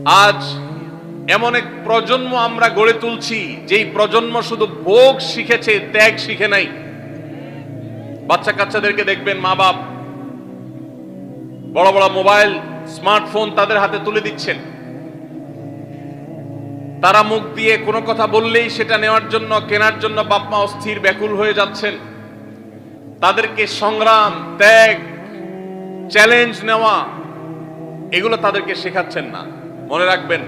আজ এমন এক প্রজন্ম আমরা গড়ে তুলছি যেই প্রজন্ম শুধু ভোগ শিখেছে, ত্যাগ শিখে নাই। বাচ্চা কাচ্চাদেরকে দেখবেন মা বাপ বড় বড় মোবাইল, স্মার্টফোন তাদের হাতে তুলে দিচ্ছেন। তারা মুখ দিয়ে কোনো কথা বললেই সেটা নেওয়ার জন্য, কেনার জন্য বাপ মা অস্থির ব্যাকুল হয়ে যাচ্ছেন। তাদেরকে সংগ্রাম, ত্যাগ, চ্যালেঞ্জ নেওয়া এগুলো তাদেরকে শেখাচ্ছেন না। মনে রাখবেন,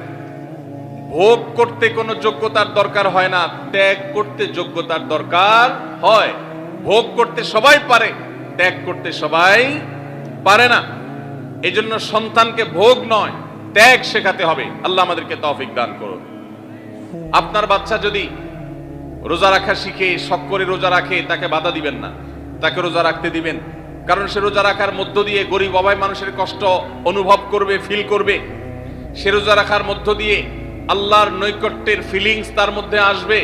ভোগ করতে কোনো যোগ্যতার দরকার হয় না, ত্যাগ করতে যোগ্যতার দরকার হয়। ভোগ করতে সবাই পারে, ত্যাগ করতে সবাই পারে না। এই জন্য সন্তানকে ভোগ নয়, ত্যাগ শেখাতে হবে। আল্লাহ আমাদেরকে তৌফিক দান করুন। আপনার বাচ্চা যদি রোজা রাখা শিখে, শখ করে রোজা রাখে, তাকে বাধা দিবেন না, তাকে রোজা রাখতে দিবেন। কারণ সে রোজা রাখার মধ্য দিয়ে গরিব অভাবী মানুষের কষ্ট অনুভব করবে, ফিল করবে। সে রোজা রাখার মধ্য দিয়ে আল্লাহর নৈকট্যের ফিলিংস তার মধ্যে আসবে,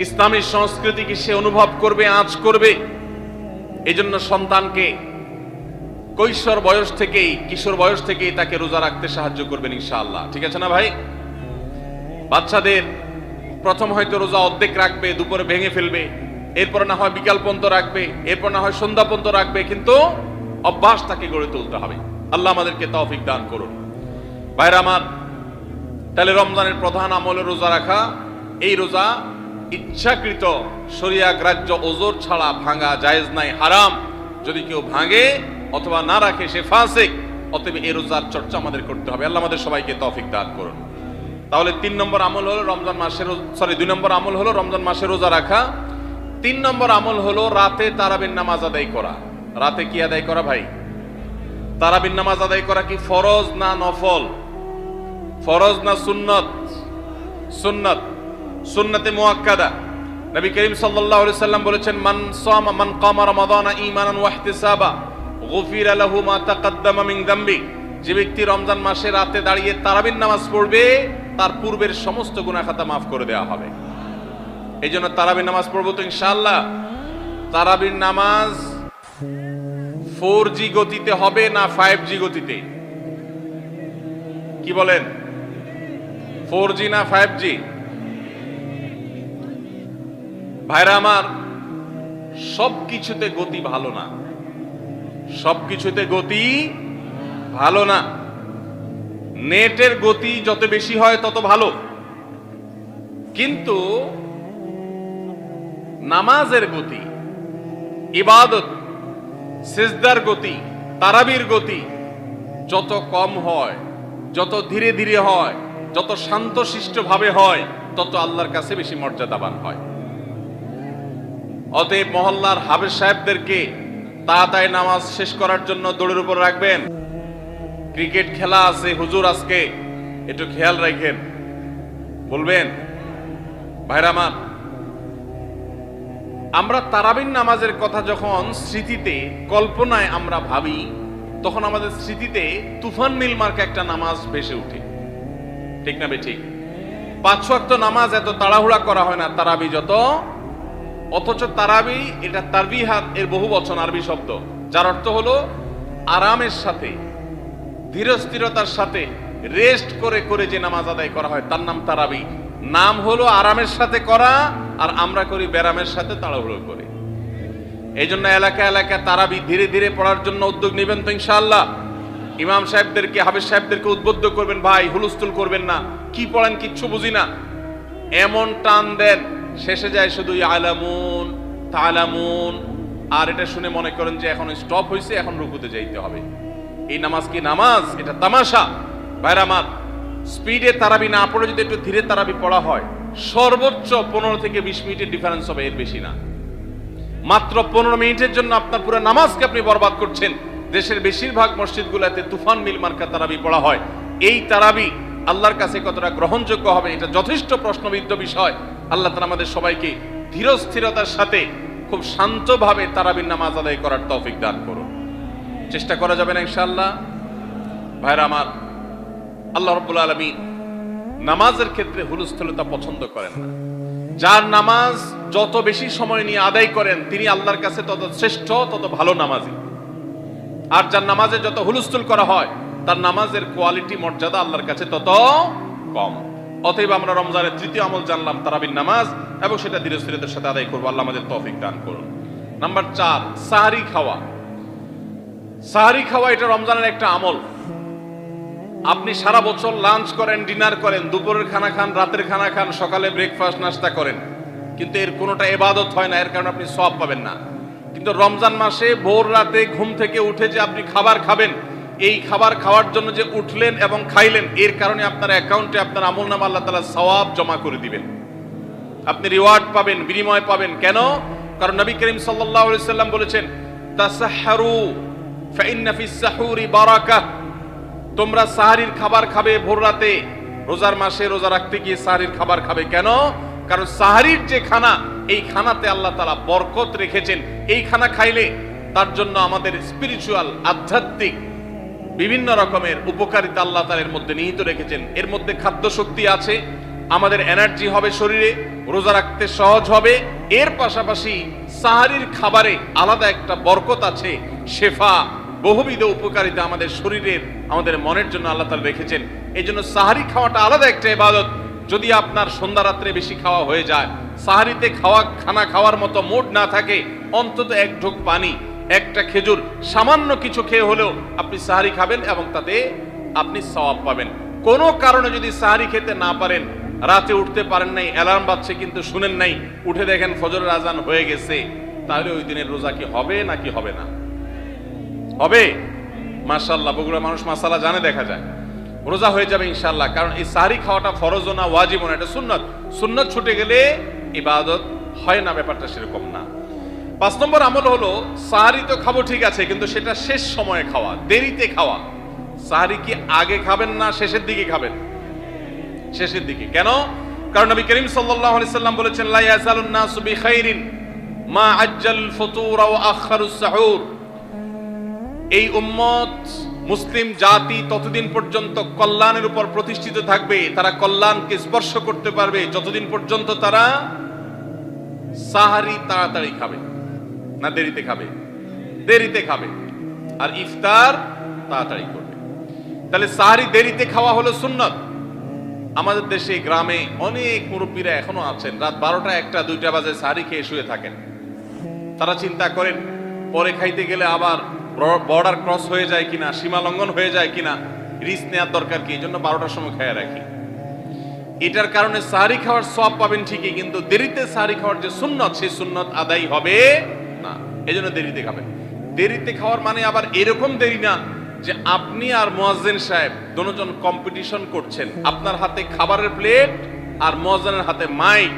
ইসলামী সংস্কৃতিকে সে অনুভব করবে, আঁচ করবে। এই জন্য সন্তানকে কৈশোর বয়স থেকেই, কিশোর বয়স থেকেই তাকে রোজা রাখতে সাহায্য করবেন ইনশাআল্লাহ। ঠিক আছে না ভাই? বাচ্চাদের প্রথম হয়তো রোজা অর্ধেক রাখবে, দুপুরে ভেঙে ফেলবে, এরপর না হয় বিকাল পর্যন্ত রাখবে, এরপর না হয় সন্ধ্যা পর্যন্ত রাখবে, কিন্তু অভ্যাস তাকে গড়ে তুলতে হবে। আল্লাহ আমাদেরকে তৌফিক দান করুন। ভাইরা আমার, তাহলে রমজানের প্রধান আমলে রোজা রাখা। এই রোজা ইচ্ছাকৃত শরিয়া গ্রাহ্য ওজর ছাড়া ভাঙা জায়েজ নাই, হারাম। যদি কেউ ভাঙে অথবা না রাখে সে ফাসিক। অতএব এই রোজার চর্চা আমাদের করতে হবে। আল্লাহ আমাদের সবাইকে তৌফিক দান করুন। তাহলে 3 নম্বর আমল হলো রমজান মাসের, 2 নম্বর আমল হলো রমজান মাসে রোজা রাখা। 3 নম্বর আমল হলো রাতে তারাবির নামাজ আদায় করা। রাতে কি আদায় করা ভাই? তারাবির নামাজ আদায় করা কি ফরজ না নফল? ফরজ না সুন্নত? সুন্নত, সুন্নতে মুআক্কাদা। নবী করিম সাল্লাল্লাহু আলাইহি সাল্লাম বলেছেন, মান কামা রমাদানা ঈমানান ওয়া ইহতিসাবা গুফিরা লাহু মা তাকাদ্দামা মিন যামবি। যে ব্যক্তি রমজান মাসে রাতে দাঁড়িয়ে তারাবির নামাজ পড়বে, তার পূর্বের সমস্ত গুনাহ খাতা মাফ করে দেওয়া হবে। এই জন্য তারাবির নামাজ পড়বো তো ইনশাআল্লাহ। তারাবির নামাজ 4G গতিতে হবে না 5G গতিতে? কি বলেন? 4G না 5G? ভাইরা আমার, সবকিছুতে গতি ভালো না, সবকিছুতে গতি ভালো না। নেটের গতি যত বেশি হয় তত ভালো, কিন্তু নামাজের গতি, ইবাদত, সিজদার গতি, তারাবির গতি যত কম হয়, যত ধীরে ধীরে হয়, যত শান্তশিষ্ট ভাবে হয়, তত আল্লাহর কাছে বেশি মর্যাদাবান হয়। অতএব মহল্লার হাফেজ সাহেবদেরকে তাড়াতাড়ি নামাজ শেষ করার জন্য দৌড়ের উপর রাখবেন। ক্রিকেট খেলা আছে হুজুর, আজকে একটু খেয়াল রাখেন, বলবেন। ভাইরা আমার, আমরা তারাবির নামাজের কথা যখন স্মৃতিতে, কল্পনায় আমরা ভাবি, তখন আমাদের স্মৃতিতে তুফান মিল মার্কা একটা নামাজ ভেসে উঠে। ঠিক না বে ঠিক? 5 ওয়াক্ত নামাজ এত তাড়াহুড়া করা হয় না তারাবি যত। অথচ তারাবি এটা তারবিহাত এর বহু বচন, আরবি শব্দ, যার অর্থ হলো আরামের সাথে, ধীরস্থিরতার সাথে, রেস্ট করে করে যে নামাজ আদায় করা হয় তার নাম তারাবি। নাম হলো আরামের সাথে করা, আর আমরা করি ব্যারামের সাথে, তাড়াহুড়ো করে। এই জন্য এলাকা এলাকা তারাবি ধীরে ধীরে পড়ার জন্য উদ্যোগ নেবেন তো ইনশাআল্লাহ। ইমাম সাহেবদেরকে, হাফেজ সাহেবদেরকে উদ্বুদ্ধ করবেন, ভাই হুলস্থুল করবেন না, কি পড়েন কিচ্ছু বুঝি না, এমন টান দেন শেষে যায় শুধু ইয়ালামুন তালামুন, আর এটা শুনে মনে করেন যে এখন স্টপ হয়েছে, এখন রুকুতে যাইতে হবে। এই নামাজ কি নামাজ? এটা তামাশা। ভাইরা আমার, স্পিডে তারাবি না পড়ে যদি একটু ধীরে তারাবি পড়া হয়, সর্বোচ্চ 15 থেকে 20 মিনিটের ডিফারেন্স হবে, এর বেশি না। মাত্র 15 মিনিটের জন্য আপনার পুরো নামাজকে আপনি বরবাদ করছেন। দেশের বেশিরভাগ মসজিদগুলোতে তুফান মিল মার্কা তারাবি পড়া হয়। এই তারাবি আল্লাহর কাছে কতটা গ্রহণযোগ্য হবে, এটা যথেষ্ট প্রশ্নবিদ্ধ বিষয়। আল্লাহ তাআলা আমাদের সবাইকে ধীরস্থিরতার সাথে খুব শান্তভাবে তারাবির নামাজ আদায় করার তৌফিক দান করুন। চেষ্টা করা যাবে না ইনশাআল্লাহ? ভাইরা আমার, আল্লাহ রাব্বুল আলামিন নামাজের ক্ষেত্রে হুলস্থুলতা পছন্দ করেন না। যার নামাজ যত বেশি সময় নিয়ে আদায় করেন তিনি আল্লাহর কাছে তত শ্রেষ্ঠ, তত ভালো নামাজি। আর যার নামাজে যত হুলস্থুল করা হয় তার নামাজের কোয়ালিটি মর্যাদা আল্লাহর কাছে তত কম। অতএব আমরা রমজানের তৃতীয় আমল জানলাম তারাবির নামাজ, এবং সেটা ধীরস্থিরতার সাথে আদায় করবো। আল্লাহ আমাদের তৌফিক দান করুন। নাম্বার 4, সাহরি খাওয়া। সাহরি খাওয়া এটা রমজানের একটা আমল। আপনি সারা বছর লাঞ্চ করেন, ডিনার করেন, দুপুরের খানা খান, রাতের খানা খান, সকালে ব্রেকফাস্ট নাস্তা করেন, কিন্তু এর কোনোটা ইবাদত হয় না, এর কারণে আপনি সওয়াব পাবেন না। কিন্তু রমজান মাসে ভোর রাতে ঘুম থেকে উঠে যে আপনি খাবার খাবেন, এই খাবার খাওয়ার জন্য যে উঠলেন এবং খাইলেন, এর কারণে আপনার অ্যাকাউন্টে আপনার আমলনামা আল্লাহ তাআলা সওয়াব জমা করে দিবেন। আপনি রিওয়ার্ড পাবেন, বিনিময় পাবেন। কেন? কারণ নবী করিম সাল্লাল্লাহু আলাইহি সাল্লাম বলেছেন, তাসাহহারু ফাইন্না ফিস সাহুরি বারাকাহ। তোমরা সাহরির খাবার খাবে ভোর রাতে, রোজার মাসে রোজা রাখতে গিয়ে সাহরির খাবার খাবে। কেন? কারণ সাহরির যে খানা, এই খানাতে আল্লাহ তাআলা বরকত রেখেছেন। এই খানা খাইলে তার জন্য আমাদের স্পিরিচুয়াল, আধ্যাত্মিক বিভিন্ন রকমের উপকারিতা আল্লাহ তাআলা এর মধ্যে নিহিত রেখেছেন। এর মধ্যে খাদ্য শক্তি আছে, আমাদের এনার্জি হবে শরীরে, রোজা রাখতে সহজ হবে। এর পাশাপাশি সাহরির খাবারে আলাদা একটা বরকত আছে, শেফা, বহুবিধ উপকারিতা আমাদের শরীরের, আমাদের মনের জন্য আল্লাহ তাআলা রেখেছেন। এই জন্য সাহরি খাওয়াটা আলাদা একটা ইবাদত। যদি আপনার সন্ধ্যা রাত্রে বেশি খাওয়া হয়ে যায়, সাহরিতে খানা খাওয়ার মতো মুড না থাকে, অন্তত এক ঢোক পানি, একটা খেজুর, সামান্য কিছু খেয়ে হলেও আপনি সাহরি খাবেন এবং তাতে আপনি সওয়াব পাবেন। কোনো কারণে যদি সাহরি খেতে না পারেন, রাতে উঠতে পারেন নাই, অ্যালার্ম বাজছে কিন্তু শুনেন নাই, উঠে দেখেন ফজরের আজান হয়ে গেছে, তাহলে ওই দিনের রোজা কি হবে নাকি হবে না? হবে। মাশাআল্লাহ, বগুড়া মানুষ মাসালা জানে, দেখা যায় রোজা হয়ে যাবে ইনশাআল্লাহ। কারণ এই সাহরি খাওয়াটা ফরজও না, ওয়াজিবও না, এটা সুন্নাত। সুন্নাত ছুটে গেলে ইবাদত হয় না, ব্যাপারটা সেরকম না। 5 নম্বর আমল হলো, সাহরি তো খাবো ঠিক আছে, কিন্তু সেটা শেষ সময়ে খাওয়া, দেরিতে খাওয়া। সাহরি কি আগে খাবেন না শেষের দিকে খাবেন? শেষের দিকে। কেন? কারণ নবী করিম সাল্লাল্লাহু আলাইহি সাল্লাম বলেছেন, লা ইয়াজালুন নাসু বিখাইরিন মা আজ্জাল ফুতুর ওয়া আখারুস সাহুর। এই উম্মত, মুসলিম জাতি ততদিন পর্যন্ত কল্যাণের উপর প্রতিষ্ঠিত থাকবে, তারা কল্যাণকে স্পর্শ করতে পারবে যতদিন পর্যন্ত তারা সাহরি তাড়াতাড়ি খাবে না দেরিতে খাবে? দেরিতে খাবে। আর ইফতার তাড়াতাড়ি করবে। তাহলে সাহরি দেরিতে খাওয়া হলো সুন্নাত। আমাদের দেশে গ্রামে অনেক মুরব্বীরা এখনো আছেন, রাত 12টা, 1টা, 2টা বাজে সাহরি খেয়ে শুয়ে থাকেন। তারা চিন্তা করেন পরে খাইতে গেলে আবার বর্ডার ক্রস হয়ে যায় কিনা, সীমা লঙ্ঘন হয়ে যায় কিনা, রিস্ক নেওয়ার দরকার কি, এই জন্য 12টার সময় খেয়ে রাখি। এটার কারণে সাহরি খাওয়ার সওয়াব পাবেন ঠিকই, কিন্তু দেরিতে সাহরি খাওয়ার যে সুন্নত, সেই সুন্নত আদায় হবে না। এই জন্য দেরিতে খাবেন। দেরিতে খাওয়ার মানে আবার এরকম দেরি না যে আপনি আর মুয়াজ্জিন সাহেব দুজন কম্পিটিশন করছেন, আপনার হাতে খাবারের প্লেট আর মুয়াজ্জিনের হাতে মাইক,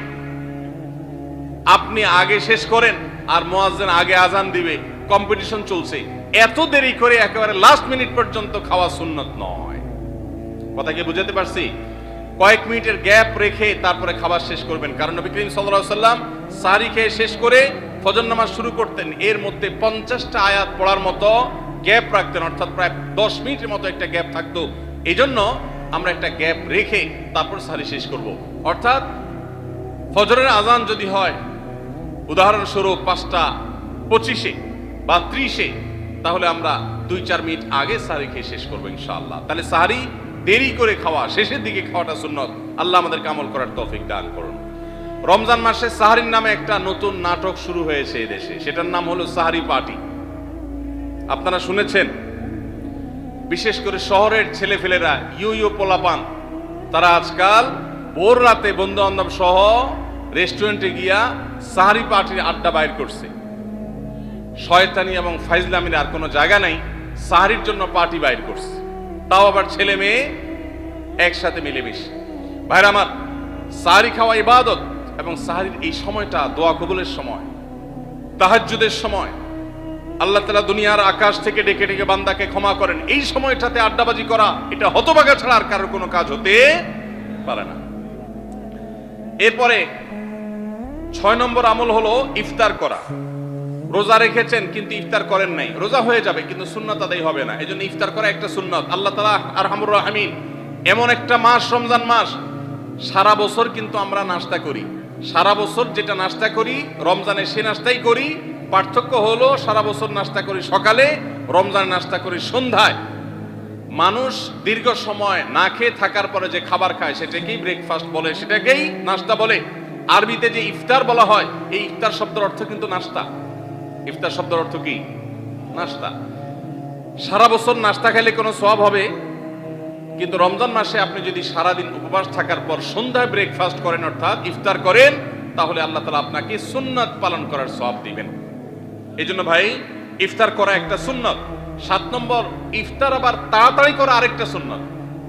আপনি আগে শেষ করেন আর মুয়াজ্জিন আগে আজান দিবে, কম্পিটিশন চলছে। এত দেরি করে একেবারে লাস্ট মিনিট পর্যন্ত খাওয়া সুন্নত নয়। কথা কি বুঝাতে পারছি? কয়েক মিনিটের গ্যাপ রেখে তারপরে খাবার শেষ করবেন। কারণ নবী করিম সাল্লাল্লাহু আলাইহি সাল্লাম সাহরি খেয়ে শেষ করে ফজর নামাজ শুরু করতেন, এর মধ্যে 50টা আয়াত পড়ার মতো গ্যাপ রাখতেন, অর্থাৎ প্রায় 10 মিনিটের মতো একটা গ্যাপ থাকতো। এই জন্য আমরা একটা গ্যাপ রেখে তারপর সাহরি শেষ করব। অর্থাৎ ফজরের আজান যদি হয় উদাহরণস্বরূপ 5:25 বা 30, তাহলে আমরা 2-4 মিনিট আগে সাহরি খেয়ে শেষ করবো ইনশাআল্লাহ। তাহলে সাহরি দেরি করে খাওয়া, শেষের দিকে খাওয়াটা সুন্নত। আল্লাহ আমাদেরকে আমল করার তৌফিক দান করুন। রমজান মাসে সাহরির নামে একটা নতুন নাটক শুরু হয়েছে এই দেশে, সেটার নাম হলো সাহরি পার্টি। আপনারা শুনেছেন? বিশেষ করে শহরের ছেলেফেলেরা, ইউ পোলাপান, তারা আজকাল ভোর রাতে বন্ধু বান্ধব সহ রেস্টুরেন্টে গিয়া সাহরি পার্টির আড্ডা বাইর করছে। শয়তানি এবং ফাইজলামির আর কোনো জায়গা নাই, সাহরির জন্য পার্টি বাইর করছে, তাও আবার ছেলে মেয়ে একসাথে মিলেমিশে। ভাইরা আমার, সাহরি খাওয়া ইবাদত, এবং সাহরির এই সময়টা দোয়া কবুলের সময়, তাহাজ্জুদের সময়। আল্লাহ তাআলা দুনিয়ার আকাশ থেকে ডেকে ডেকে বান্দাকে ক্ষমা করেন। এই সময়টাতে আড্ডাবাজি করা, এটা হতভাগা ছাড়া আর কারোর কোনো কাজ হতে পারে না। এরপরে 6 নম্বর আমল হলো ইফতার করা। রোজা রেখেছেন কিন্তু ইফতার করেন নাই, রোজা হয়ে যাবে কিন্তু সুন্নাত আদায় হবে না। এই জন্য ইফতার করা একটা সুন্নাত। আল্লাহ তাআলা আরহামুর রাহিমিন, এমন একটা মাস রমজান মাস, সারা বছর কিন্তু আমরা নাস্তা করি, সারা বছর যেটা নাস্তা করি রমজানে সে নাস্তাই করি। পার্থক্য হলো সারা বছর নাস্তা করি সকালে, রমজানে নাস্তা করি সন্ধ্যায়। মানুষ দীর্ঘ সময় না খেয়ে থাকার পরে যে খাবার খায় সেটাকেই ব্রেকফাস্ট বলে, সেটাকেই নাস্তা বলে। আরবিতে যে ইফতার বলা হয়, এই ইফতার শব্দের অর্থ কিন্তু নাস্তা। ইফতার শব্দের অর্থ কি? নাস্তা। সারা বছর নাস্তা খেলে কোনো সওয়াব হবে, কিন্তু রমজান মাসে আপনি যদি সারাদিন উপবাস থাকার পর সন্ধ্যায় ব্রেকফাস্ট করেন অর্থাৎ ইফতার করেন, তাহলে আল্লাহ তাআলা আপনাকে সুন্নাত পালন করার সওয়াব দিবেন। এই জন্য ভাই, ইফতার করা একটা সুন্নাত। 7 নম্বর, ইফতার আবার তাড়াতাড়ি করা আরেকটা সুন্নাত।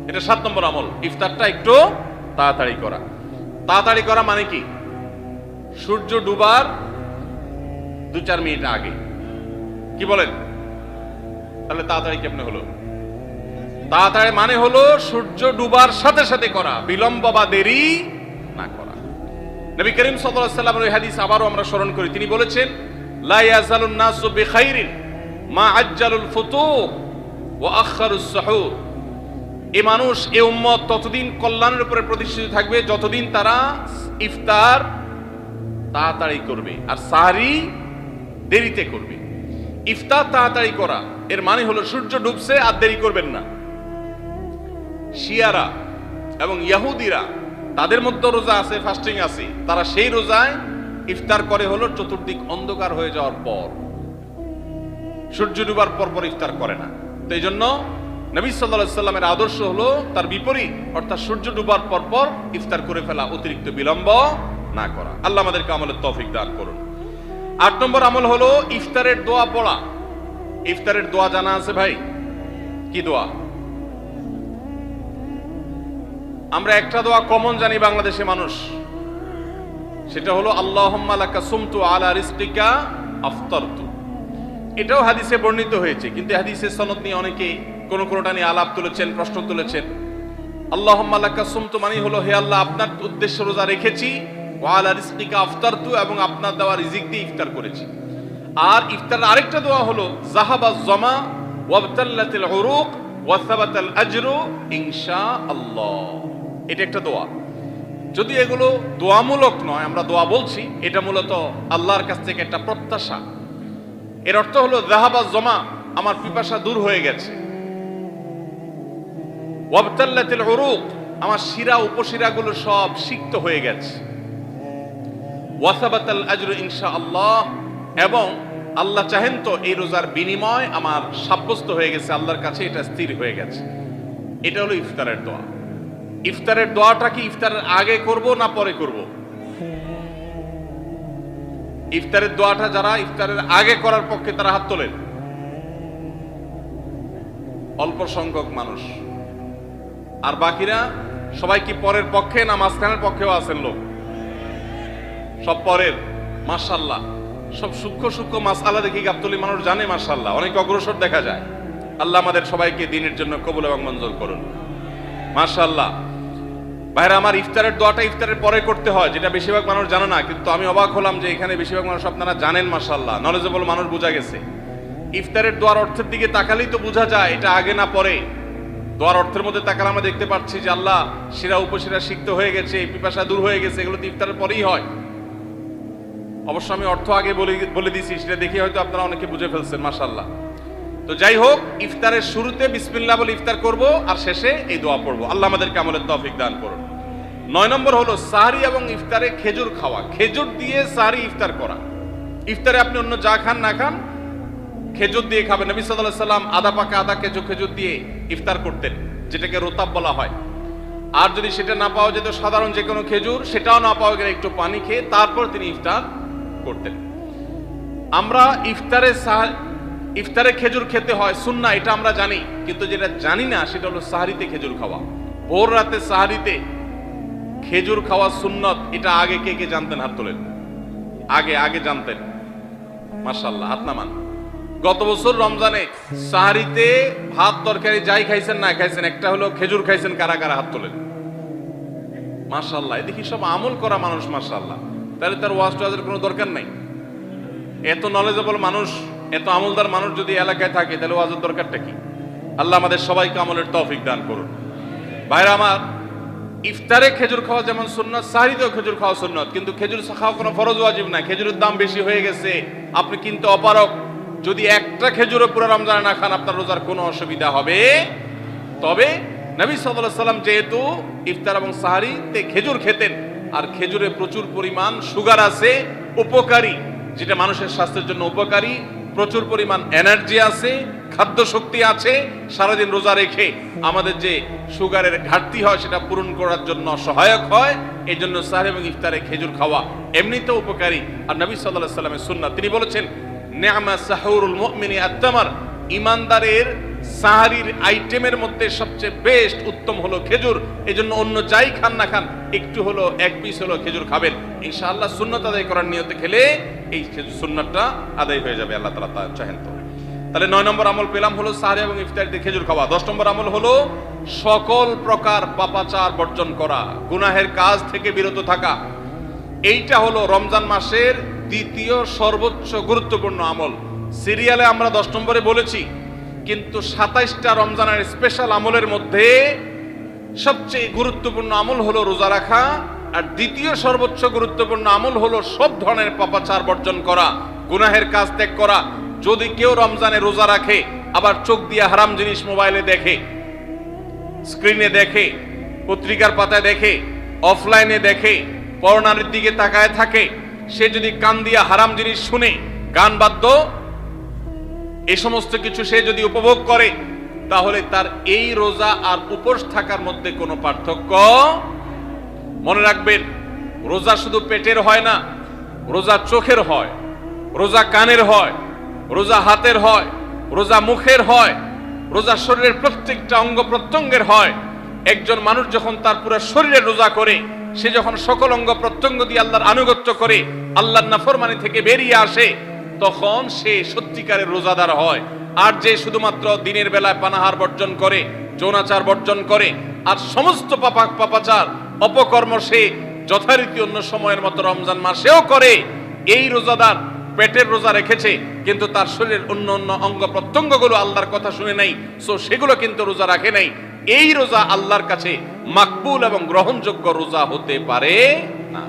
এটা 7 নম্বর আমল, ইফতারটা একটু তাড়াতাড়ি করা। তাড়াতাড়ি করা মানে কি? সূর্য ডুবার 2-4 মিনিট আগে। কি বলেন? তাহলে তাড়াতাড়ি কেমনে হলো? তাড়াতাড়ি মানে হলো সূর্য ডুবার সাথে সাথে করা, বিলম্ব বা দেরি না করা। নবী করিম সাল্লাল্লাহু আলাইহি ওয়াসাল্লামের ওই হাদিস আবারও আমরা স্মরণ করি। তিনি বলেছেন, লা ইয়াজালুন নাসু বিখাইরিন মা আজ্জালুল ফুতুর ওয়া আখারুস সুহুর। এই মানুষ, এই উম্মত ততদিন কল্যাণের উপরে প্রতিষ্ঠিত থাকবে যতদিন তারা ইফতার তাড়াতাড়ি করবে আর সাহরি দেরিতে করবে। ইফতার তাড়াতাড়ি করা এর মানে হলো সূর্য ডুবছে আর দেরি করবেন না। শিয়ারা এবং ইহুদিরা, তাদের মধ্যে রোজা আছে, ফাস্টিং আছে, তারা সেই রোজায় ইফতার করে হলো চতুর্দিক অন্ধকার হয়ে যাওয়ার পর, সূর্য ডুবার পর পর ইফতার করে না। তো এই জন্য নবী সাল্লাল্লাহু আলাইহি সাল্লামের আদর্শ হলো তার বিপরীত, অর্থাৎ সূর্য ডুবার পর পর ইফতার করে ফেলা, অতিরিক্ত বিলম্ব না করা। আল্লাহ আমাদেরকে আমলের তৌফিক দান করুন। 8 নম্বর আমল হলো ইফতারের দোয়া পড়া। ইফতারের দোয়া জানা আছে ভাই? কি দোয়া? আমরা একটা দোয়া কমন জানি বাংলাদেশে মানুষ, সেটা হলো আল্লাহুম্মা লাকা সুমতু আলা রিজকিকা আফতারতু। এটাও হাদিসে বর্ণিত হয়েছে, কিন্তু হাদিসের সনদ নিয়ে অনেকে কোনটা নিয়ে আলাপ তুলেছেন, প্রশ্ন তুলেছেন। আল্লাহুম্মা লাকা সুমতু মানে হলো, হে আল্লাহ, আপনার উদ্দেশ্যে রোজা রেখেছি, ওয়া আলা রিজকিকা আফতারতু, এবং আপনার দেওয়া রিজিক দিয়ে ইফতার করেছি। আর ইফতারের আরেকটা দোয়া হলো যাহাবাজ জামা ওয়াবতাল্লাতিল উরুক ওয়া সাবাতাল আজরু ইনশাআল্লাহ। এটা একটা দোয়া। যদি এগুলো দোয়ামূলক নয়, আমরা দোয়া বলছি, এটা মূলত আল্লাহর কাছ থেকে একটা প্রত্যাশা। এর অর্থ হলো যাহাবাজ জামা, আমার পিপাসা দূর হয়ে গেছে। ওয়াবতাল্লাতিল উরুক, আমার শিরা উপশিরাগুলো সব সিক্ত হয়ে গেছে। ওয়া সাবাতাল আজরু ইনশাআল্লাহ, এবং আল্লাহ চাহেন তো এই রোজার বিনিময় আমার সাব্যস্ত হয়ে গেছে, আল্লাহর কাছে এটা স্থির হয়ে গেছে। এটা হলো ইফতারের দোয়া। ইফতারের দোয়াটা কি ইফতারের আগে করব না পরে করব? ইফতারের দোয়াটা যারা ইফতারের আগে করার পক্ষে তারা হাত তোলেন। অল্প সংখ্যক মানুষ, আর বাকিরা সবাই কি পরের পক্ষে না মাঝখানের পক্ষেও আছেন লোক? সব পরের। মাশাআল্লাহ, সব সূক্ষ্ম সূক্ষ্ম মাসআলা দেখি গাবতলী মানুষ জানে, মাশাআল্লাহ, অনেক অগ্রসর দেখা যায়। আল্লাহ আমাদের সবাইকে দ্বীনের জন্য কবুল এবং মঞ্জুর করুন। মাশাআল্লাহ। ভাইরা আমার, ইফতারের দোয়াটা ইফতারের পরে করতে হয়, যেটা বেশিরভাগ মানুষ জানে না, কিন্তু আমি অবাক হলাম যে এখানে বেশিরভাগ মানুষ আপনারা জানেন। মাশাআল্লাহ, নলেজেবল মানুষ, বোঝা গেছে। ইফতারের দোয়ার অর্থের দিকে তাকালেই তো বোঝা যায় এটা আগে না পরে। দোয়ার অর্থের মধ্যে তাকালে আমরা দেখতে পাচ্ছি যে আল্লাহ শিরা উপশিরা সিক্ত হয়ে গেছে, পিপাসা দূর হয়ে গেছে, এগুলো তো ইফতারের পরেই হয়। অবশ্য আমি অর্থ আগে বলে দিছি, সেটা দেখে হয়তো আপনারা অনেকে বুঝে ফেলছেন। মাশাআল্লাহ। তো যাই হোক, ইফতারের শুরুতে বিসমিল্লাহ বলে ইফতার করব, আর শেষে এই দোয়া পড়বো। আল্লাহ আমাদেরকে আমলের তৌফিক দান করুন। 9 নম্বর হলো সাহরি এবং ইফতারে খেজুর খাওয়া। খেজুর দিয়ে সাহরি ইফতার করা। ইফতারে আপনি অন্য যা খান না খান, খেজুর দিয়ে খাবেন। নবী সাল্লাল্লাহু আলাইহি সাল্লাম আদা পাকা আদা খেজুর দিয়ে ইফতার করতেন, যেটাকে রোতাব বলা হয়। আর যদি সেটা না পাওয়া যেত, সাধারণ যে কোনো খেজুর, সেটাও না পাওয়া গেলে একটু পানি খেয়ে তারপর তিনি ইফতার করতেন। আমরা ইফতারে খেজুর খেতে হয় সুন্নাহ, এটা আমরা জানি, কিন্তু যেটা জানি না সেটা হলো সাহরিতে খেজুর খাওয়া। ভোর রাতে সাহরিতে খেজুর খাওয়া সুন্নত। এটা আগে কে কে জানতেন? হাত তোলেন। আগে জানতেন? মাশাআল্লাহ, হাত নামান। গত বছর রমজানে সাহরিতে ভাত তরকারি যাই খাইছেন না খাইছেন, একটা হলো খেজুর খাইছেন, কারা কারা হাত তোলেন? মাশাআল্লাহ, দেখি সব আমল করা মানুষ। মাশাআল্লাহ, তাহলে তার ওয়াজ টোয়াজের কোনো দরকার নাই। এত নলেজেবল মানুষ, এত আমলদার মানুষ যদি এলাকায় থাকে, তাহলে ওয়াজের দরকারটা কি? আল্লাহ আমাদের সবাইকে আমলের তৌফিক দান করুন। ভাইরা আমার, ইফতারে খেজুর খাওয়া যেমন সুন্নাত, সাহরিতেও খেজুর খাওয়া সুন্নাত, কিন্তু খেজুর খাওয়া কোনো ফরজ ওয়াজিব না। খেজুরের দাম বেশি হয়ে গেছে, আপনি কিনতে অপারগ। যদি একটা খেজুরও পুরো রমজানে না খান, আপনার রোজার কোনো অসুবিধা হবে তবে নবী সাল্লাল্লাহু আলাইহি সাল্লাম যেহেতু ইফতার এবং সাহারিতে খেজুর খেতেন, আর খেজুরে প্রচুর পরিমাণ সুগার আছে, উপকারী, যেটা মানুষের স্বাস্থ্যের জন্য উপকারী, প্রচুর পরিমাণ এনার্জি আছে, খাদ্য শক্তি আছে, সারাদিন রোজা রেখে আমাদের যে সুগারের ঘাটতি হয় সেটা পূরণ করার জন্য সহায়ক হয়। এই জন্য সাহরি এবং ইফতারে খেজুর খাওয়া এমনিতেও উপকারী। আর নবী সাল্লাল্লাহু আলাইহি সাল্লামের সুন্নাহ, তিনি বলেছেন নি'মা সাহুরুল মুমিনি আত-তামার, ইমানদারের সাহারির আইটেমের মধ্যে সবচেয়ে বেস্ট উত্তম হলো খেজুর। এই জন্য অন্য যাই খান না খান, একটু হলো, এক পিস হলো খেজুর খাবেন, ইনশাআল্লাহ সুন্নাত আদায় করার নিয়তে খেলে এই সুন্নাতটা আদায় হয়ে যাবে, আল্লাহ তাআলা তা চাহেন তো। তাহলে 9 নম্বর আমল পেলাম হলো সাহারি এবং ইফতারিতে খেজুর খাওয়া। 10 নম্বর আমল হলো সকল প্রকার পাপাচার বর্জন করা, গুনাহের কাজ থেকে বিরত থাকা। এইটা হলো রমজান মাসের দ্বিতীয় সর্বোচ্চ গুরুত্বপূর্ণ আমল। সিরিয়ালে আমরা 10 নম্বরে বলেছি, কিন্তু 27টা রমজানের স্পেশাল আমলের মধ্যে সবচেয়ে গুরুত্বপূর্ণ আমল হলো রোজা রাখা, আর দ্বিতীয় সর্বোচ্চ গুরুত্বপূর্ণ আমল হলো সব ধরনের পাপাচার বর্জন করা, গুনাহের কাজ ত্যাগ করা। যদি কেউ রমজানে রোজা রাখে আবার চোখ দিয়ে হারাম জিনিস মোবাইলে দেখে, স্ক্রিনে দেখে, পত্রিকার পাতায় দেখে, অফলাইনে দেখে, পরনারীর দিকে তাকায় থাকে, সে যদি কান দিয়ে হারাম জিনিস শুনে, গান বাদ্য, এই সমস্ত কিছু সে যদি উপভোগ করে, তাহলে তার এই রোজা আর উপোস থাকার মধ্যে কোনো পার্থক্য। মনে রাখবেন, রোজা শুধু পেটের হয় না, রোজা চোখের হয়, রোজা কানের হয়, রোজা হাতের হয়, রোজা মুখের হয়, রোজা শরীরের প্রত্যেকটা অঙ্গ প্রত্যঙ্গের হয়। একজন মানুষ যখন তার পুরো শরীরের রোজা করে, সে যখন সকল অঙ্গ প্রত্যঙ্গ দিয়ে আল্লাহর আনুগত্য করে, আল্লাহর নাফরমানি থেকে বেরিয়ে আসে, তখন সে সত্যিকারের রোজাদার হয়। আর যে শুধুমাত্র দিনের বেলায় পানাহার বর্জন করে, যৌনাচার বর্জন করে, আর সমস্ত পাপাচার অপকর্ম সে যথারীতি অন্য সময়ের মতো রমজান মাসেও করে, এই রোজাদার পেটের রোজা রেখেছে কিন্তু তার শরীরের অন্য অন্য অঙ্গ প্রত্যঙ্গগুলো আল্লাহর কথা শুনে নাই, সো সেগুলো কিন্তু রোজা রাখে নাই। এই রোজা আল্লাহর কাছে মাকবুল এবং গ্রহণযোগ্য রোজা হতে পারে না।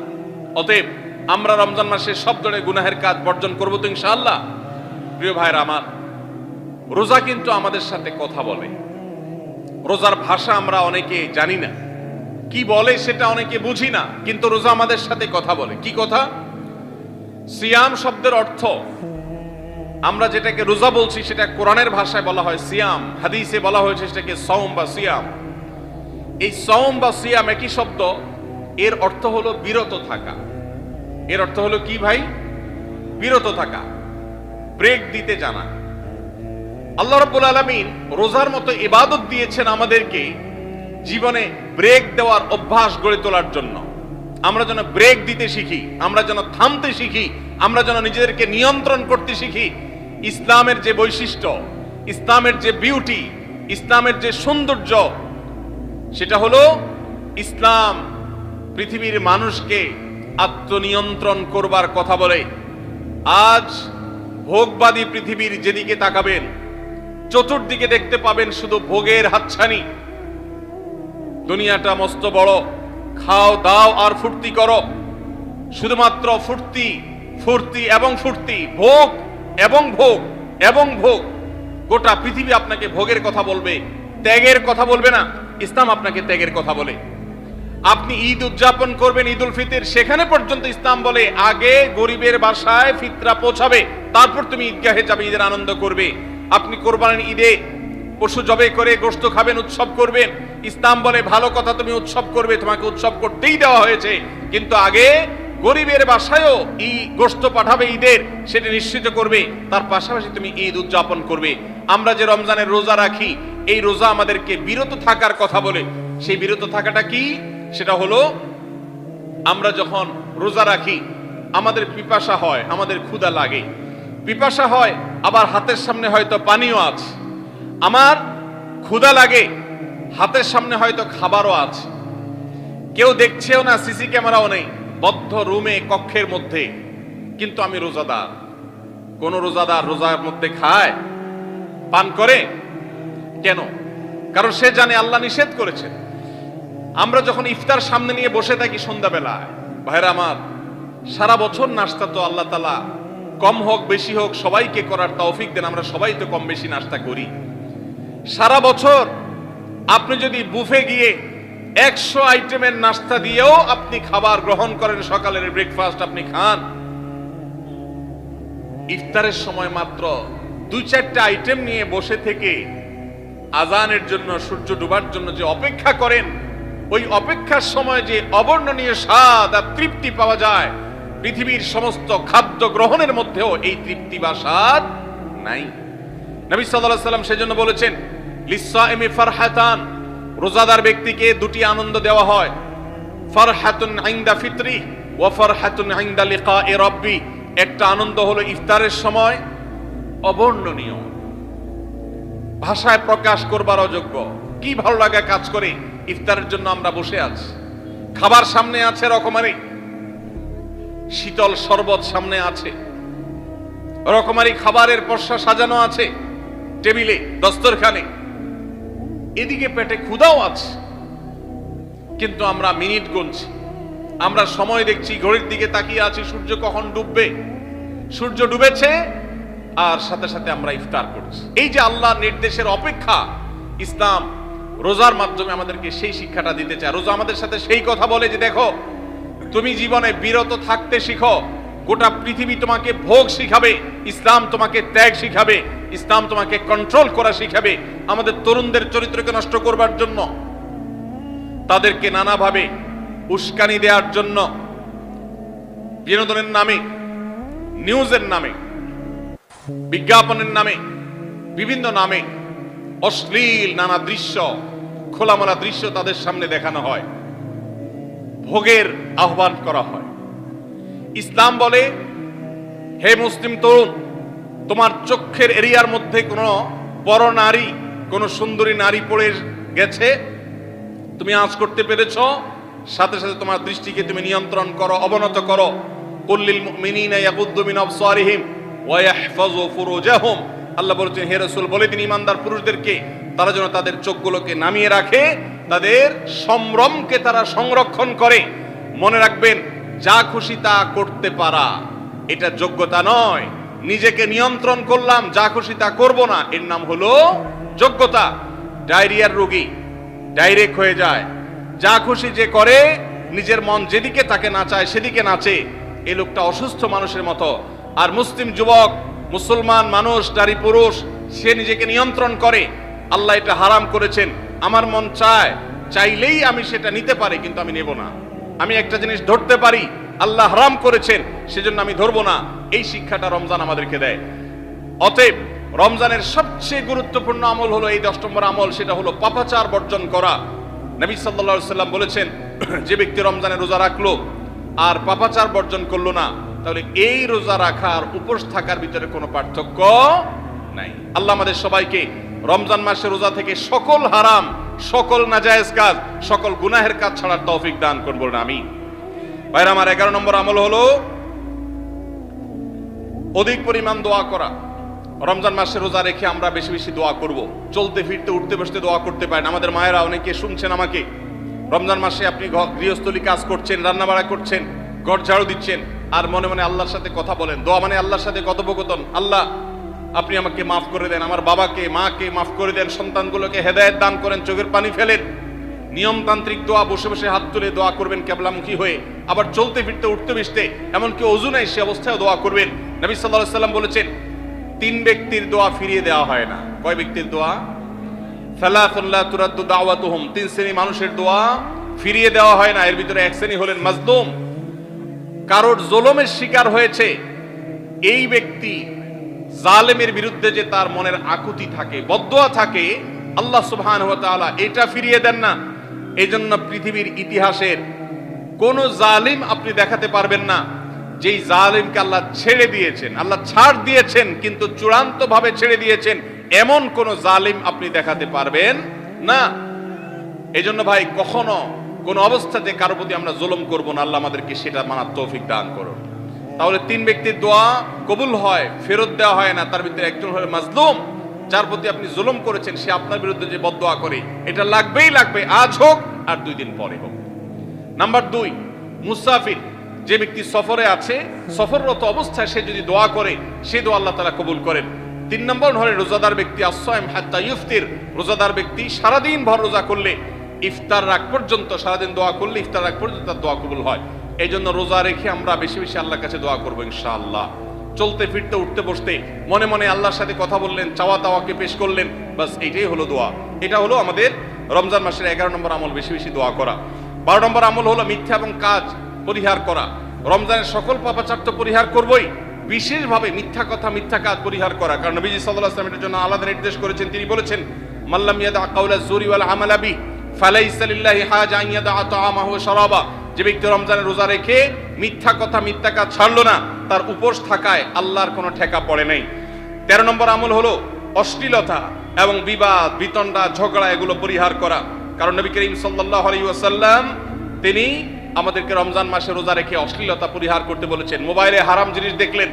অতএব আমরা রমজান মাসে সব ধরনের গুনাহের কাজ বর্জন করবো তো ইনশাআল্লাহ। প্রিয় ভাইরা আমার, রোজা কিন্তু আমাদের সাথে কথা বলে। রোজার ভাষা আমরা অনেকে জানি না, কি বলে সেটা অনেকে বুঝি না, কিন্তু রোজা আমাদের সাথে কথা বলে। কি কথা? সিয়াম শব্দের অর্থ, আমরা যেটাকে রোজা বলছি সেটা কোরআনের ভাষায় বলা হয় সিয়াম, হাদিসে বলা হয়েছে সেটাকে সওম বা সিয়াম। এই সওম বা সিয়াম একই শব্দ, এর অর্থ হলো বিরত থাকা। এর অর্থ হলো কি ভাই? বিরত থাকা, ব্রেক দিতে জানা। আল্লাহ রাব্বুল আলামিন রোজার মতো ইবাদত দিয়েছেন আমাদেরকে জীবনে ব্রেক দেওয়ার অভ্যাস গড়ে তোলার জন্য। আমরা যেন ব্রেক দিতে শিখি, আমরা যেন থামতে শিখি, আমরা যেন নিজেদেরকে নিয়ন্ত্রণ করতে শিখি। ইসলামের যে বৈশিষ্ট্য, ইসলামের যে বিউটি, ইসলামের যে সৌন্দর্য, সেটা হলো ইসলাম পৃথিবীর মানুষকে আত্মনিয়ন্ত্রণ করবার কথা বলে। আজ ভোগবাদী পৃথিবীর যেদিকে তাকাবেন, চতুর্দিকে দেখতে পাবেন শুধু ভোগের হাতছানি। দুনিয়াটা মস্ত বড়, খাও দাও আর ফুর্তি করো, শুধুমাত্র ফুর্তি, ফুর্তি এবং ফুর্তি, ভোগ এবং ভোগ এবং ভোগ। গোটা পৃথিবী আপনাকে ভোগের কথা বলবে, ত্যাগের কথা বলবে না। ইসলাম আপনাকে ত্যাগের কথা বলে। আপনি ঈদ উদযাপন করবেন, ঈদ উল ফিতর, সেখানে পর্যন্ত ইসলাম বলে আগে গরিবের বাসায় ফিতরা পৌঁছাবে, তারপর তুমি ঈদগাহে যাবে, ঈদের আনন্দ করবে। আপনি কোরবানির ঈদে পশু জবাই করে গোশত খাবেন, উৎসব করবেন। ইসলাম বলে ভালো কথা, তুমি উৎসব করবে, তোমাকে উৎসব করতেই দেওয়া হয়েছে, কিন্তু আগে গরিবের বাসায়ও গোশত পাঠাবে ঈদের, সেটা নিশ্চিত করবে, তার পাশাপাশি তুমি ঈদ উদযাপন করবে। আমরা যে রমজানের রোজা রাখি, এই রোজা আমাদেরকে বিরত থাকার কথা বলে। সেই বিরত থাকাটা কি? সেটা হলো আমরা যখন রোজা রাখি আমাদের পিপাসা হয়, আমাদের ক্ষুধা লাগে, পিপাসা হয়, আবার হাতের সামনে হয়তো পানিও আছে। আমার ক্ষুধা লাগে, হাতের সামনে হয়তো খাবারও আছে, কেউ দেখছেও না, সিসি ক্যামেরাও নেই, বদ্ধ রুমে কক্ষের মধ্যে, কিন্তু আমি রোজাদার। কোন রোজাদার রোজার মধ্যে খায়, পান করে? কেন? কারণ সে জানে আল্লাহ নিষেধ করেছেন। আমরা যখন ইফতার সামনে নিয়ে বসে থাকি সন্ধ্যাবেলায়, ভাইরা আমার, সারা বছর নাস্তা তো আল্লাহ তাআলা কম হোক বেশি হোক সবাইকে করার তৌফিক দেন। আমরা সবাই তো কম বেশি নাস্তা করি। সারা বছর আপনি যদি বুফে গিয়ে 100 আইটেমের নাস্তা দিয়েও আপনি খাবার গ্রহণ করেন, সকালের ব্রেকফাস্ট আপনি খান, ইফতারের সময় মাত্র 2-4টা আইটেম নিয়ে বসে থেকে আজানের জন্য, সূর্য ডুবার জন্য যে অপেক্ষা করেন, ওই অপেক্ষার সময় যে অবর্ণনীয় স্বাদ আর তৃপ্তি পাওয়া যায়, পৃথিবীর সমস্ত খাদ্য গ্রহণের মধ্যেও এই তৃপ্তি বা স্বাদ নাই। নবী সাল্লাল্লাহু আলাইহি ওয়াসাল্লাম সেজন্য বলেছেন, লিসসাইমি ফারহাতান, রোজাদার ব্যক্তিকে দুটি আনন্দ দেওয়া হয়, ফারহাতুন ইনদা ফিতরি ওয়া ফারহাতুন ইনদা লিকাই রাব্বি। একটা আনন্দ হলো ইফতারের সময়, অবর্ণনীয়, ভাষায় প্রকাশ করবার অযোগ্য। কি ভালো লাগা কাজ করে ইফতারের জন্য আমরা বসে আছি, খাবার সামনে আছে, রকমারি শীতল শরবত সামনে আছে, রকমারি খাবারের পসরা সাজানো আছে টেবিলে, দস্তরখানে, এদিকে পেটে ক্ষুধাও আছে, কিন্তু আমরা মিনিট গুনছি, আমরা সময় দেখছি, ঘড়ির দিকে তাকিয়ে আছি, সূর্য কখন ডুববে। সূর্য ডুবেছে আর সাথে সাথে আমরা ইফতার করছি। এই যে আল্লাহর নির্দেশের অপেক্ষা, ইসলাম রোজার মাধ্যমে আমাদেরকে সেই শিক্ষাটা দিতে চায়। রোজা আমাদের সাথে সেই কথা বলে যে দেখো, তুমি জীবনে বিরত থাকতে শিখো, গোটা পৃথিবী তোমাকে ভোগ শিখাবে, ইসলাম তোমাকে ত্যাগ শিখাবে, ইসলাম তোমাকে কন্ট্রোল করা শিখাবে। আমাদের তরুণদের চরিত্রকে নষ্ট করবার জন্য, তাদেরকে নানাভাবে উস্কানি দেওয়ার জন্য, বিনোদনের নামে, নিউজের নামে, বিজ্ঞাপনের নামে, বিভিন্ন নামে অশ্লীল নানা দৃশ্য, খোলামেলা দৃশ্য তাদের সামনে দেখানো হয়, ভোগের আহ্বান করা হয়। ইসলাম বলে, হে মুসলিম তরুণ, তোমার চোখের এরিয়ার মধ্যে কোনো বড় নারী, কোনো সুন্দরী নারী পড়ে গেছে, তুমি আঁচ করতে পেরেছ, সাথে সাথে তোমার দৃষ্টিকে তুমি নিয়ন্ত্রণ করো, অবনত করো। কুল্লিল মুমিনিনা ইয়াগুদ্দু মিন আবসারিহিম ওয়া ইয়াহফাযু ফুরুজাহুম। আল্লাহ বলেছেন, হে রাসূল বলে দিন ঈমানদার পুরুষদেরকে তারা যেন তাদের চোখগুলোকে নামিয়ে রাখে, তাদের সম্ভ্রমকে তারা সংরক্ষণ করে। মনে রাখবেন, যা খুশি তা করতে পারা এটা যোগ্যতা নয়। নিজেকে নিয়ন্ত্রণ করলাম, যা খুশি তা করব না, এর নাম হলো যোগ্যতা। ডায়রিয়ার রোগী ডাইরেক্ট হয়ে যায়, যা খুশি যে করে, নিজের মন যেদিকে তাকে নাচায় সেদিকে নাচে, এই লোকটা অসুস্থ মানুষের মতো। আর মুসলিম যুবক, মুসলমান মানুষ, নারী পুরুষ, সে নিজেকে নিয়ন্ত্রণ করে। আল্লাহ এটা হারাম করেছেন, আমার মন চায়, চাইলেই আমি সেটা নিতে পারি, কিন্তু আমি নেব না। আমি একটা জিনিস ধরতে পারি, আল্লাহ হারাম করেছেন, সেজন্য আমি ধরবো না। এই শিক্ষাটা রমজান আমাদেরকে দেয়। অতএব রমজানের সবচেয়ে গুরুত্বপূর্ণ আমল হলো এই 10 নম্বর আমল, সেটা হলো পাপাচার বর্জন করা। নবী সাল্লাল্লাহু আলাইহি সাল্লাম বলেছেন, যে ব্যক্তি রমজানে রোজা রাখলো আর পাপাচার বর্জন করলো না, তাহলে এই রোজা রাখার উপোস থাকার ভিতরে কোনো পার্থক্য নাই। আল্লাহ আমাদের সবাইকে রমজান মাসে রোজা থেকে সকল হারাম, সকল নাজায়েজ কাজ, সকল গুনাহের কাজ ছাড়ার তৌফিক দান করুন, বলুন আমিন। ভাইরা আমার, 11 নম্বর আমল হলো অধিক পরিমাণ দোয়া করা। রমজান মাসে রোজা রেখে আমরা বেশি বেশি দোয়া করব। চলতে ফিরতে, উঠতে বসতে দোয়া করতে পারেন। আমাদের মায়েরা অনেকে শুনছেন আমাকে, রমজান মাসে আপনি গৃহস্থলী কাজ করছেন, রান্না বাড়া করছেন, ঘর ঝাড়ু দিচ্ছেন, আর মনে মনে আল্লাহর সাথে কথা বলেন। দোয়া মানে আল্লাহর সাথে কথোপকথন। আল্লাহ, আপনি আমাকে মাফ করে দেন, আমার বাবাকে মাকে মাফ করে দেন, সন্তানগুলোকে হেদায়েত দান করেন, চোখের পানি ফেলেন। নিয়মতান্ত্রিক দোয়া, বসে বসে হাত তুলে দোয়া করবেন কিবলামুখী হয়ে। আবার চলতে ফিরতে, উঠতে বসতে, এমনকি ওযু নাই সে অবস্থায় দোয়া করবেন। নবী সাল্লাল্লাহু আলাইহি সাল্লাম বলেছেন, 3 ব্যক্তির দোয়া ফিরিয়ে দেওয়া হয় না। কয় ব্যক্তির দোয়া? সালাতুন লা তুরাদ্দু দাওয়াতুহুম, 3 শ্রেণী মানুষের দোয়া ফিরিয়ে দেওয়া হয় না। এর ভিতরে এক শ্রেণী হলেন মাজলুম, কারোর জুলুমের শিকার হয়েছে। এই ব্যক্তি জালেমের বিরুদ্ধে যে তার মনের আকুতি থাকে, বদদোয়া থাকে, আল্লাহ সুবহানাহু ওয়া তাআলা এটা ফিরিয়ে দেন না। এজন্য পৃথিবীর ইতিহাসের কোন জালিম আপনি দেখাতে পারবেন না যেই জালিমকে আল্লাহ ছেড়ে দিয়েছেন, আল্লাহ ছাড় দিয়েছেন কিন্তু চূড়ান্ত ভাবে ছেড়ে দিয়েছেন, এমন কোন জালিম আপনি দেখাতে পারবেন না। এজন্য ভাই, কখনো কোন অবস্থাতে কারো প্রতি আমরা জুলুম করব না। আল্লাহ আমাদেরকে সেটা মানার তৌফিক দান করুন। তাহলে 3 ব্যক্তির দোয়া কবুল হয়, ফেরত দেওয়া হয় না। তার ভিতরে একজন হলো মাজলুম, যার প্রতি আপনি জুলুম করেছেন, সে আপনার বিরুদ্ধে যে বদদোয়া করে, এটা লাগবেই লাগবে, আজ হোক আর 2 দিন পরে হোক। নাম্বার 2, মুসাফির, যে ব্যক্তি সফরে আছে, সফররত অবস্থায় সে যদি দোয়া করে, সে দোয়া আল্লাহ তাআলা কবুল করেন। তিন নম্বর হলো রোজাদার ব্যক্তি আস-সাইম হাত্তা ইফতির, রোজাদার ব্যক্তি সারাদিন ভর রোজা করলে ইফতার রাগ পর্যন্ত, সারাদিন দোয়া করলে ইফতার রাগ পর্যন্ত তার দোয়া কবুল হয়। এই জন্য রোজা রেখে আমরা বেশি বেশি আল্লাহর কাছে দোয়া করবো ইনশাআল্লাহ। চলতে ফিরতে উঠতে বসতে মনে মনে আল্লাহর সাথে কথা বললেন, চাওয়া দাওয়াকে পেশ করলেন, বাস এইটাই হলো দোয়া। এটা হলো আমাদের রমজান মাসের 11 নম্বর আমল, বেশি বেশি দোয়া করা। 12 নম্বর আমল হলো মিথ্যা এবং কাজ পরিহার করা। রমজানের সকল পাপাচার তো পরিহার করবই, বিশেষভাবে মিথ্যা কথা মিথ্যা কাজ পরিহার করা। কারণ নবীজি সাল্লাল্লাহু আলাইহি ওয়াসাল্লাম এর জন্য আলাদা নির্দেশ করেছেন। তিনি বলেছেন, মাল্লাম ইয়াদা কাউলা যুরি ওয়াল আমালা বি ফালাইসা লিল্লাহি হাজা আন ইয়াদা তাআমাহু ওয়া শারাবা। যে ব্যক্তি রমজানের রোজা রেখে মিথ্যা কথা মিথ্যা কাজ ছাড়লো না, তার উপোস থাকায় আল্লাহর কোনো ঠেকা পড়ে নাই। 13 নম্বর আমল হলো অশ্লীলতা এবং বিবাদ বিতণ্ডা ঝগড়া এগুলো পরিহার করা। কারণ নবী করিম সাল্লাল্লাহু আলাইহি ওয়াসাল্লাম তিনি আমাদেরকে রমজান মাসে রোজা রেখে অশ্লীলতা পরিহার করতে বলেছেন। মোবাইলে হারাম জিনিস দেখলেন,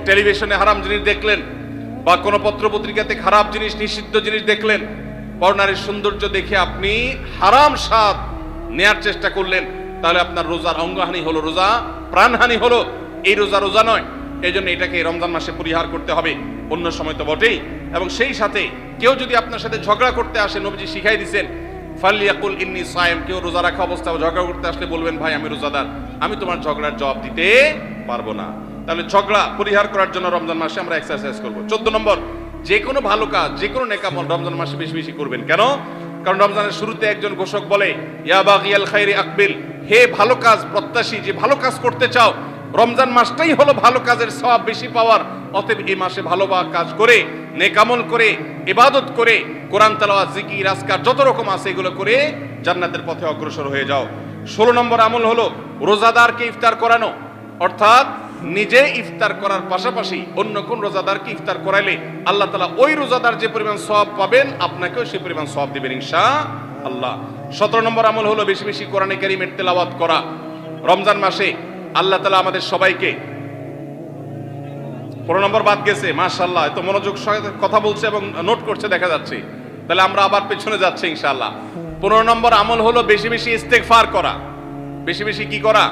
টেলিভিশনে হারাম জিনিস দেখলেন, বা কোনো পত্র পত্রিকাতে খারাপ জিনিস নিষিদ্ধ জিনিস দেখলেন, পরনারীর সৌন্দর্য দেখে আপনি হারাম স্বাদ নেয়ার চেষ্টা করলেন, তাহলে আপনার রোজার অঙ্গহানি হলো, রোজা প্রাণহানি হলো। এই রোজা রোজা নয়। এই জন্য এটাকে রমজান মাসে পরিহার করতে হবে, অন্য সময় তো বটেই। এবং সেই সাথে কেউ যদি আপনার সাথে ঝগড়া করতে আসে, নবীজি শিখাই দিয়েছেন ফালিয়াকুল ইন্নী সায়েম, কেউ রোজা রাখা অবস্থায় ঝগড়া করতে আসলে বলবেন, ভাই আমি রোজাদার, আমি তোমার ঝগড়ার জবাব দিতে পারবো না। তাহলে ঝগড়া পরিহার করার জন্য রমজান মাসে আমরা এক্সারসাইজ করব। 14 নম্বর, যে কোনো ভালো কাজ যে কোনো নেকামল রমজান মাসে বেশি বেশি করবেন। কেন? কারণ রমজানের শুরুতে একজন ঘোষক বলে, ইয়া বাগিয়াল খাইরি আকবিল, হে ভালো কাজ প্রত্যাশী, যে ভালো কাজ করতে চাও, রমজান মাসটাই হলো ভালো কাজের সওয়াব বেশি পাওয়ার। অতএব এই মাসে ভালো কাজ করে, নেকামল করে, ইবাদত করে, কোরআন তেলাওয়াত জিকির আজকার যত রকম আছে এগুলো করে জান্নাতের পথে অগ্রসর হয়ে যাও। 16 নম্বর আমল হলো রোজাদারকে ইফতার করানো, অর্থাৎ নিজে ইফতার করার পাশাপাশি অন্য কোন রোজাদারকে ইফতার করাইলে আল্লাহ তাআলা ওই রোজাদার যে পরিমাণ সওয়াব পাবেন আপনাকেও সেই পরিমাণ সওয়াব দিবেন ইনশাআল্লাহ। 17 নম্বর আমল হলো বেশি বেশি কোরআনে কারীমের তেলাওয়াত করা। রমজান মাসে আল্লাহ তাআলা আমাদের সবাইকে, 15 নম্বর বাদ গেছে, মাশাআল্লাহ এত মনোযোগ সহকারে কথা বলছে এবং নোট করছে দেখা যাচ্ছে। তাহলে আমরা আবার পেছনে যাচ্ছি ইনশাআল্লাহ। 15 নম্বর আমল হলো বেশি বেশি ইস্তেগফার করা। বেশি বেশি কি করা?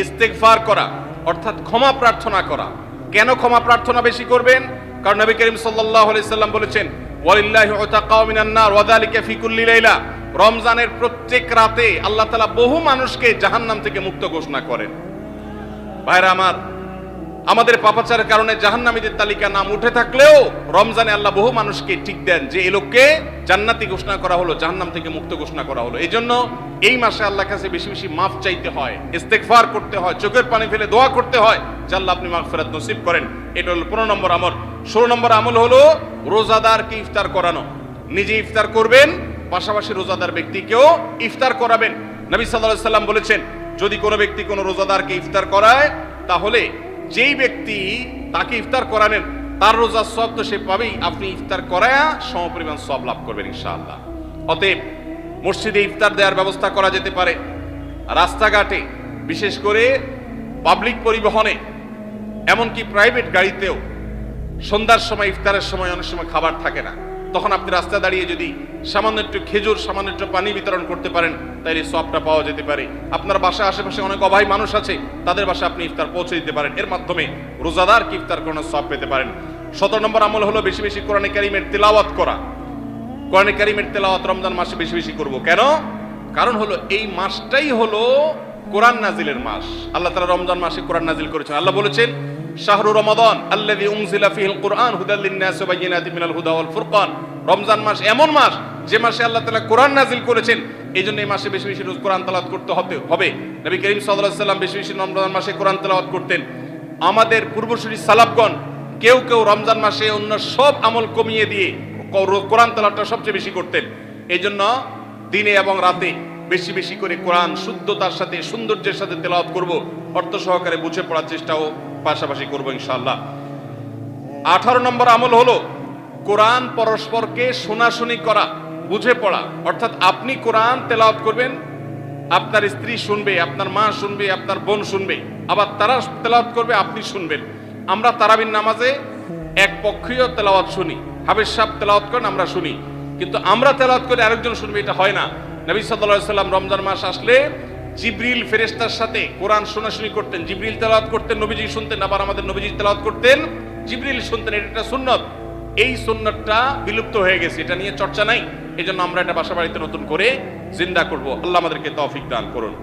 ইস্তেগফার করা, অর্থাৎ ক্ষমা প্রার্থনা করা। কেন ক্ষমা প্রার্থনা বেশি করবেন? কারণ নবী করিম সাল্লাল্লাহু আলাইহি সাল্লাম বলেছেন, ওয়ালিল্লাহি উতাকাউ মিনান নার ওয়া যালিকা ফি কুল্লি লাইলা। রমজানের প্রত্যেক রাতে আল্লাহ তাআলা বহু মানুষকে জাহান্নাম থেকে মুক্ত ঘোষণা করেন। ভাইরা আমার, আমাদের পাপাচারের কারণে জাহান্নামীদের তালিকা নাম উঠে থাকলেও রমজানে আল্লাহ বহু মানুষকে ঠিক দেন যে এই লোককে জান্নাতি ঘোষণা করা হলো, জাহান্নাম থেকে মুক্ত ঘোষণা করা হলো। এই জন্য এই মাসে আল্লাহর কাছে বেশি বেশি মাফ চাইতে হয়, ইস্তেগফার করতে হয়, চোখের পানি ফেলে দোয়া করতে হয় যে আল্লাহ আপনি মাগফিরাত নসিব করেন। এটা হলো 15 নম্বর আমল। 16 নম্বর আমল হলো রোজাদারকে ইফতার করানো। নিজে ইফতার করবেন, পাশাপাশি রোজাদার ব্যক্তিকেও ইফতার করাবেন। নবী সাল্লাল্লাহু আলাইহি সাল্লাম বলেছেন, যদি কোনো ব্যক্তি কোনো রোজাদারকে ইফতার করায়, তাহলে যেই ব্যক্তি তাকে ইফতার করালেন তার রোজার সওয়াব তো সে পাবেই, আপনি ইফতার করায়া সমপরিমাণ সওয়াব লাভ করবেন ইনশাআল্লাহ। অতএব মসজিদে ইফতার দেওয়ার ব্যবস্থা করা যেতে পারে, রাস্তাঘাটে, বিশেষ করে পাবলিক পরিবহনে, এমনকি প্রাইভেট গাড়িতেও সন্ধ্যার সময় ইফতারের সময় অনেক সময় খাবার থাকে না, তখন আপনি রাস্তা দাঁড়িয়ে যদি সামান্য একটু খেজুর, সামান্য একটু পানি বিতরণ করতে পারেন, তাহলে সওয়াবটা পাওয়া যেতে পারে। আপনার বাসার আশেপাশে অনেক অভাবী মানুষ আছে, তাদের বাসায় আপনি ইফতার পৌঁছে দিতে পারেন। এর মাধ্যমে রোজাদারকে ইফতার করানোর সওয়াব পেতে পারেন। 17 নম্বর আমল হলো বেশি বেশি কোরআনে কারীমের তেলাওয়াত করা। কোরআনে কারীমের তেলাওয়াত রমজান মাসে বেশি বেশি করব। কেন? কারণ হলো এই মাসটাই হলো কোরআন নাজিলের মাস। আল্লাহ তাআলা রমজান মাসে কোরআন নাজিল করেছেন। আল্লাহ বলেছেন, শাহরু রমাদান আল্লাযী উনজিলা ফীহিল কুরআন হুদাল লিন-নাস ওয়া বায়িনাতিন মিনাল হুদা ওয়াল ফুরকান। রমজান মাস এমন মাস যে মাসে আল্লাহ তাআলা কোরআন নাজিল করেছেন। এইজন্য এই মাসে বেশি বেশি রোজ কোরআন তেলাওয়াত করতে হবে। নবী করিম সাল্লাল্লাহু আলাইহি সাল্লাম বেশি বেশি রমজান মাসে কোরআন তেলাওয়াত করতেন। আমাদের পূর্বসূরি সালাফগণ কেউ কেউ রমজান মাসে অন্য সব আমল কমিয়ে দিয়ে কোরআন তেলাওয়াতটা সবচেয়ে বেশি করতেন। এইজন্য দিনে এবং রাতে বেশি বেশি করে কোরআন শুদ্ধতার সাথে, সৌন্দর্যের সাথে তেলাওয়াত করব, অর্থ সহকারে বুঝে পড়ার চেষ্টাও পাশাপাশি করব ইনশাআল্লাহ। 18 নম্বর আমল হলো কোরআন পরস্পরকে শোনাশুনি করা, বুঝে পড়া। অর্থাৎ আপনি কোরআন তেলাওয়াত করবেন, আপনার স্ত্রী শুনবে, আপনার মা শুনবে, আপনার বোন শুনবে, আবার তারা তেলাওয়াত করবে, আপনি শুনবেন। আমরা তারাবির নামাজে এক পক্ষীয় তেলাওয়াত শুনি, হাফেজ সাহেব তেলাওয়াত করেন, আমরা শুনি, কিন্তু আমরা তেলাওয়াত করে আরেকজন শুনবে, এটা হয় না। নবী সাল্লাল্লাহু আলাইহি সাল্লাম রমজান মাস আসলে জিবরিল ফেরেশতার সাথে কোরআন শোনাশুনি করতেন। জিবরিল তেলাওয়াত করতেন, নবীজি শুনতেন, আবার আমাদের নবীজি তেলাওয়াত করতেন, জিবরিল শুনতেন, এটা একটা সুন্নত। এই সুন্নতটা বিলুপ্ত হয়ে গেছে, এটা নিয়ে চর্চা নাই। এই জন্য আমরা এটা বাসা বাড়িতে নতুন করে জিন্দা করব। আল্লাহ আমাদেরকে তৌফিক দান করুন।